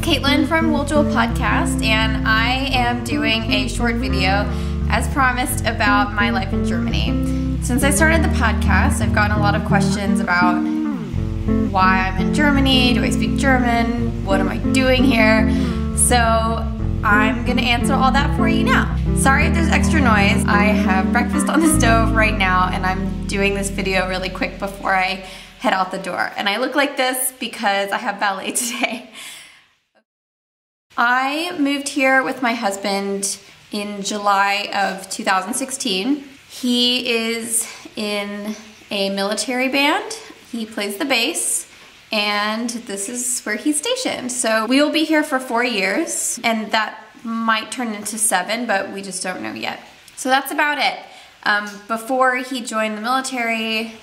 Caitlin from WOOLJEWEL podcast, and I am doing a short video as promised about my life in Germany. Since I started the podcast, I've gotten a lot of questions about why I'm in Germany, do I speak German, what am I doing here? So I'm gonna answer all that for you now. Sorry if there's extra noise. I have breakfast on the stove right now and I'm doing this video really quick before I head out the door. And I look like this because I have ballet today. I moved here with my husband in July of 2016. He is in a military band. He plays the bass, and this is where he's stationed. So we will be here for 4 years, and that might turn into 7, but we just don't know yet. So that's about it. Before he joined the military,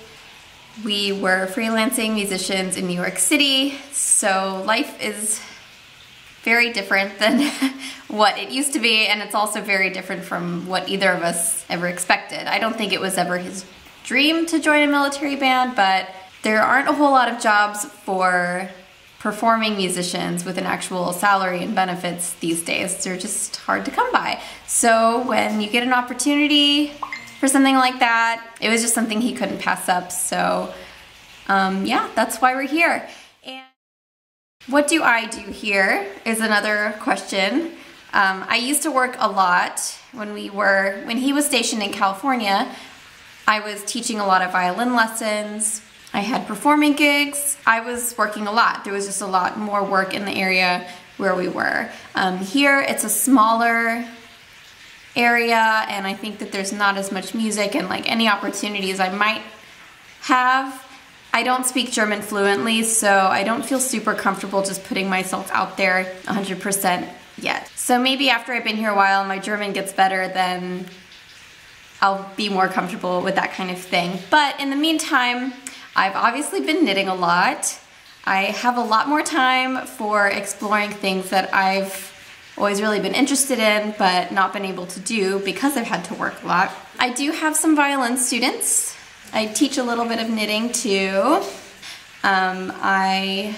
we were freelancing musicians in New York City, so life is very different than what it used to be, and it's also very different from what either of us ever expected. I don't think it was ever his dream to join a military band, but there aren't a whole lot of jobs for performing musicians with an actual salary and benefits these days. They're just hard to come by. So when you get an opportunity for something like that, it was just something he couldn't pass up. So yeah, that's why we're here. And what do I do here is another question. I used to work a lot when he was stationed in California. I was teaching a lot of violin lessons. I had performing gigs. I was working a lot. There was just a lot more work in the area where we were. Here, it's a smaller area, and I think that there's not as much music and like any opportunities I might have. I don't speak German fluently, so I don't feel super comfortable just putting myself out there 100% yet. So maybe after I've been here a while and my German gets better, then I'll be more comfortable with that kind of thing. But in the meantime, I've obviously been knitting a lot. I have a lot more time for exploring things that I've always really been interested in, but not been able to do because I've had to work a lot. I do have some violin students. I teach a little bit of knitting too. I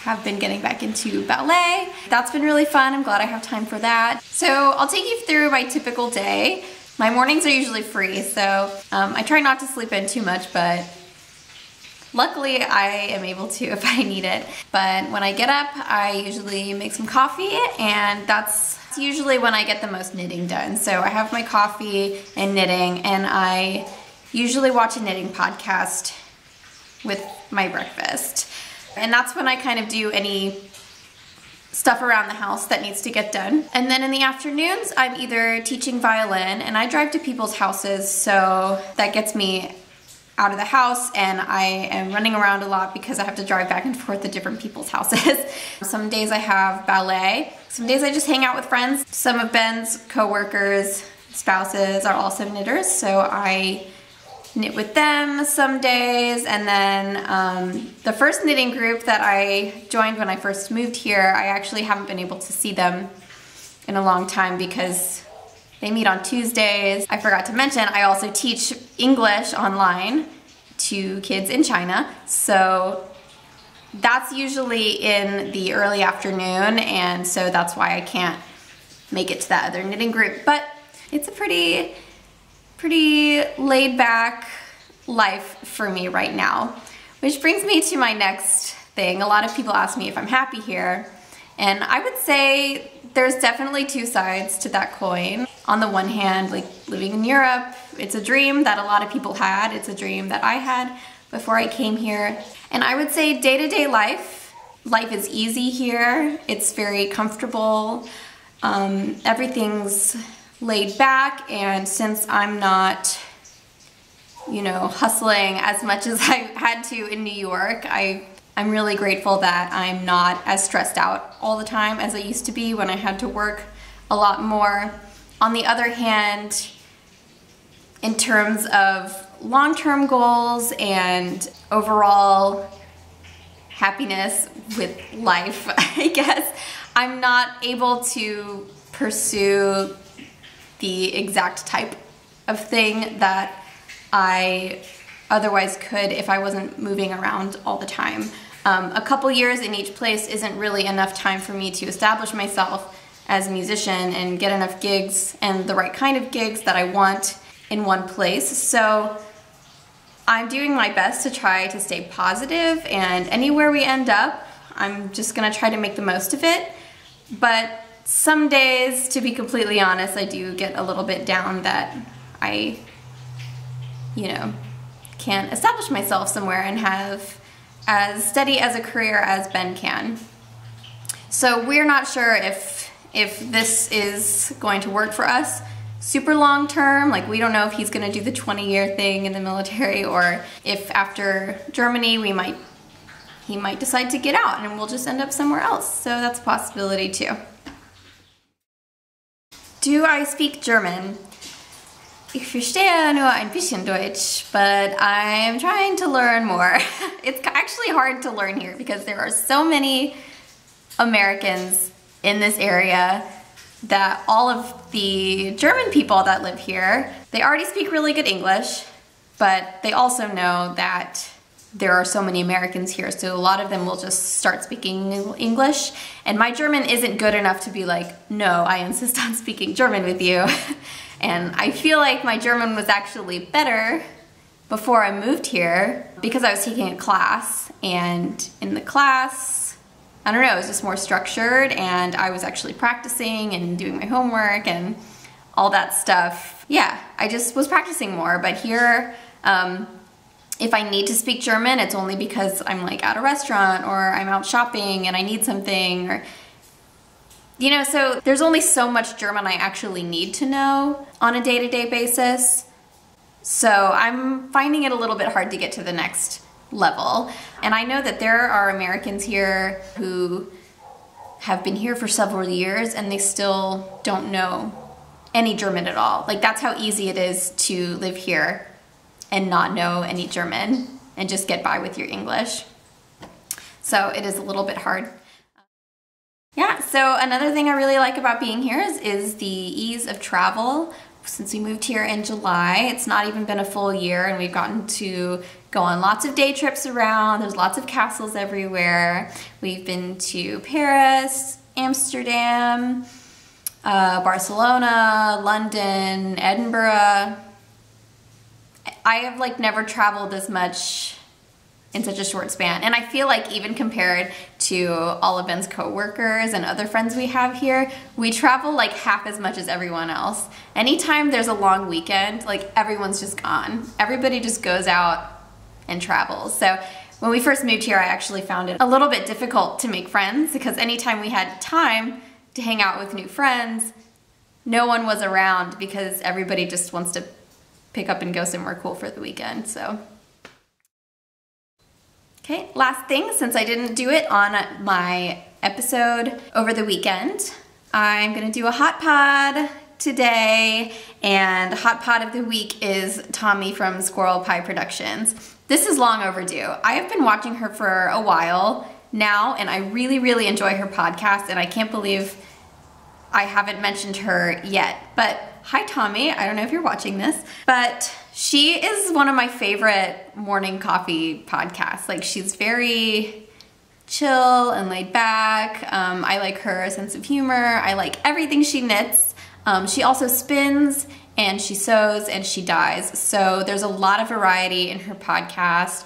have been getting back into ballet. That's been really fun. I'm glad I have time for that. So I'll take you through my typical day. My mornings are usually free, so I try not to sleep in too much, but luckily I am able to if I need it. But when I get up, I usually make some coffee, and that's usually when I get the most knitting done. So I have my coffee and knitting, and I usually watch a knitting podcast with my breakfast. And that's when I kind of do any stuff around the house that needs to get done. And then in the afternoons, I'm either teaching violin, and I drive to people's houses, so that gets me out of the house, and I am running around a lot because I have to drive back and forth to different people's houses. Some days I have ballet. Some days I just hang out with friends. Some of Ben's co-workers, spouses are also knitters, so I knit with them some days. And then the first knitting group that I joined when I first moved here, I actually haven't been able to see them in a long time because they meet on Tuesdays. I forgot to mention, I also teach English online to kids in China. So that's usually in the early afternoon, and so that's why I can't make it to that other knitting group. But it's a pretty laid back life for me right now. Which brings me to my next thing. A lot of people ask me if I'm happy here, and I would say there's definitely two sides to that coin. On the one hand, like living in Europe, it's a dream that a lot of people had. It's a dream that I had before I came here. And I would say day-to-day life is easy here. It's very comfortable. Everything's laid back, and since I'm not, you know, hustling as much as I had to in New York, I'm really grateful that I'm not as stressed out all the time as I used to be when I had to work a lot more. On the other hand, in terms of long-term goals and overall happiness with life, I guess, I'm not able to pursue the exact type of thing that I otherwise could if I wasn't moving around all the time. A couple years in each place isn't really enough time for me to establish myself as a musician and get enough gigs and the right kind of gigs that I want in one place. So I'm doing my best to try to stay positive, and anywhere we end up, I'm just gonna try to make the most of it. But some days, to be completely honest, I do get a little bit down that I, can't establish myself somewhere and have as steady as a career as Ben can. So we're not sure if this is going to work for us super long term. Like, we don't know if he's gonna do the 20-year thing in the military, or if after Germany he might decide to get out and we'll just end up somewhere else. So that's a possibility too. Do I speak German? Ich verstehe nur ein bisschen Deutsch, but I'm trying to learn more. It's actually hard to learn here because there are so many Americans in this area that all of the German people that live here, they already speak really good English, but they also know that there are so many Americans here, so a lot of them will just start speaking English. And my German isn't good enough to be like, no, I insist on speaking German with you. And I feel like my German was actually better before I moved here because I was taking a class, and in the class, I don't know, it was just more structured, and I was actually practicing and doing my homework and all that stuff. Yeah, I just was practicing more, but here, if I need to speak German, it's only because I'm like at a restaurant or I'm out shopping and I need something, or so there's only so much German I actually need to know on a day-to-day basis. So I'm finding it a little bit hard to get to the next level. And I know that there are Americans here who have been here for several years and they still don't know any German at all. Like, that's how easy it is to live here and not know any German and just get by with your English. So it is a little bit hard. Yeah, so another thing I really like about being here is the ease of travel. Since we moved here in July, it's not even been a full year, and we've gotten to go on lots of day trips around. There's lots of castles everywhere. We've been to Paris, Amsterdam, Barcelona, London, Edinburgh. I have never traveled as much in such a short span. And I feel like even compared to all of Ben's coworkers and other friends we have here, we travel like half as much as everyone else. Anytime there's a long weekend, everyone's just gone. Everybody just goes out and travels. So when we first moved here, I actually found it a little bit difficult to make friends because anytime we had time to hang out with new friends, no one was around because everybody just wants to pick up and go somewhere cool for the weekend. So. Okay, last thing, since I didn't do it on my episode over the weekend, I'm gonna do a hot pod today, and hot pod of the week is Tommy from Squirrel Pie Productions. This is long overdue. I have been watching her for a while now, and I really, really enjoy her podcast, and I can't believe I haven't mentioned her yet. But hi, Tommy. I don't know if you're watching this, but she is one of my favorite morning coffee podcasts. She's very chill and laid back. I like her sense of humor. I like everything she knits. She also spins and she sews and she dyes. So there's a lot of variety in her podcast.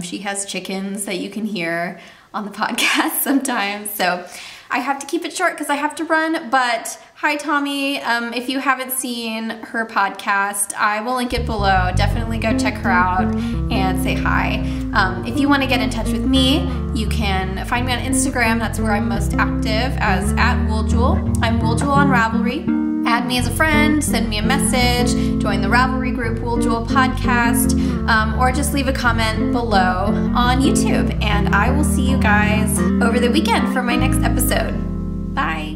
She has chickens that you can hear on the podcast sometimes. So I have to keep it short because I have to run, but hi, Tommy. If you haven't seen her podcast, I will link it below. Definitely go check her out and say hi. If you want to get in touch with me, you can find me on Instagram. That's where I'm most active, as @WOOLJEWEL. I'm WOOLJEWEL on Ravelry. Add me as a friend, send me a message, join the Ravelry group WOOLJEWEL Podcast, or just leave a comment below on YouTube. And I will see you guys over the weekend for my next episode. Bye.